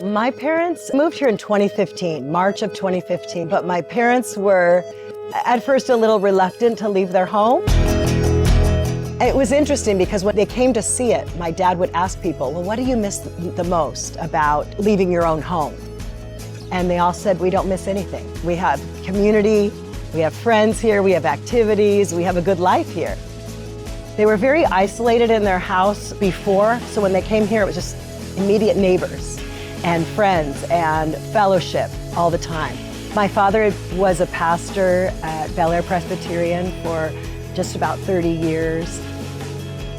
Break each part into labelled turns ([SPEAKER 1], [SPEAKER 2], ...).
[SPEAKER 1] My parents moved here in 2015, March of 2015, but my parents were at first a little reluctant to leave their home. It was interesting because when they came to see it, my dad would ask people, well, what do you miss the most about leaving your own home? And they all said, we don't miss anything. We have community, we have friends here, we have activities, we have a good life here. They were very isolated in their house before, so when they came here, it was just immediate neighbors and friends and fellowship all the time. My father was a pastor at Bel Air Presbyterian for just about 30 years.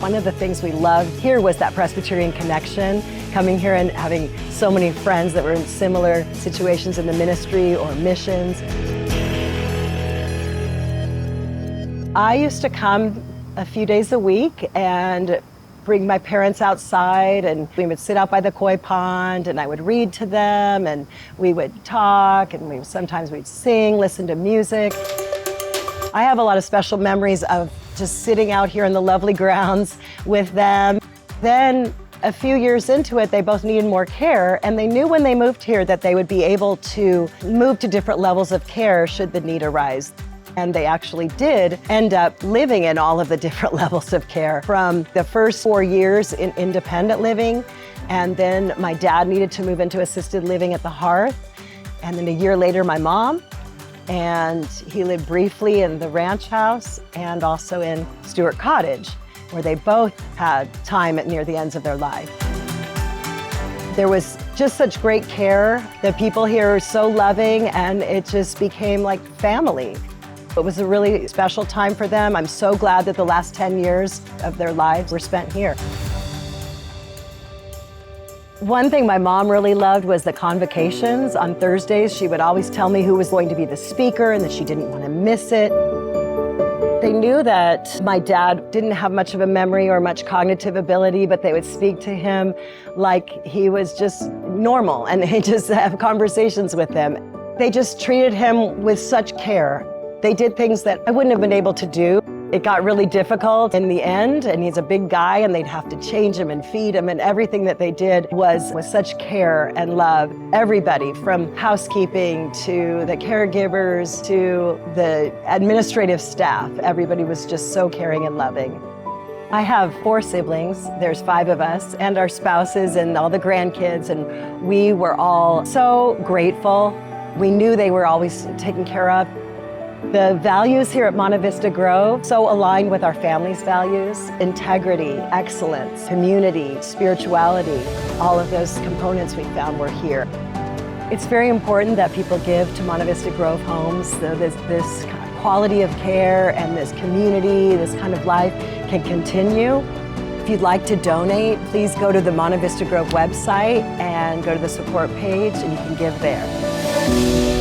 [SPEAKER 1] One of the things we loved here was that Presbyterian connection, coming here and having so many friends that were in similar situations in the ministry or missions. I used to come a few days a week and bring my parents outside, and we would sit out by the koi pond and I would read to them and we would talk, and sometimes we'd sing, listen to music. I have a lot of special memories of just sitting out here in the lovely grounds with them. Then a few years into it, they both needed more care, and they knew when they moved here that they would be able to move to different levels of care should the need arise. And they actually did end up living in all of the different levels of care, from the first 4 years in independent living, and then my dad needed to move into assisted living at the Hearth, and then a year later my mom, and he lived briefly in the ranch house and also in Stewart Cottage, where they both had time near the ends of their life. There was just such great care. The people here are so loving, and it just became like family. It was a really special time for them. I'm so glad that the last 10 years of their lives were spent here. One thing my mom really loved was the convocations. On Thursdays, she would always tell me who was going to be the speaker and that she didn't want to miss it. They knew that my dad didn't have much of a memory or much cognitive ability, but they would speak to him like he was just normal, and they just have conversations with him. They just treated him with such care. They did things that I wouldn't have been able to do. It got really difficult in the end, and he's a big guy, and they'd have to change him and feed him, and everything that they did was with such care and love. Everybody, from housekeeping to the caregivers to the administrative staff, everybody was just so caring and loving. I have 4 siblings. There's 5 of us, and our spouses and all the grandkids, and we were all so grateful. We knew they were always taken care of. The values here at Monte Vista Grove so aligned with our family's values: integrity, excellence, community, spirituality. All of those components we found were here. It's very important that people give to Monte Vista Grove homes, so this kind of quality of care and this community, this kind of life can continue. If you'd like to donate, please go to the Monte Vista Grove website and go to the support page, and you can give there.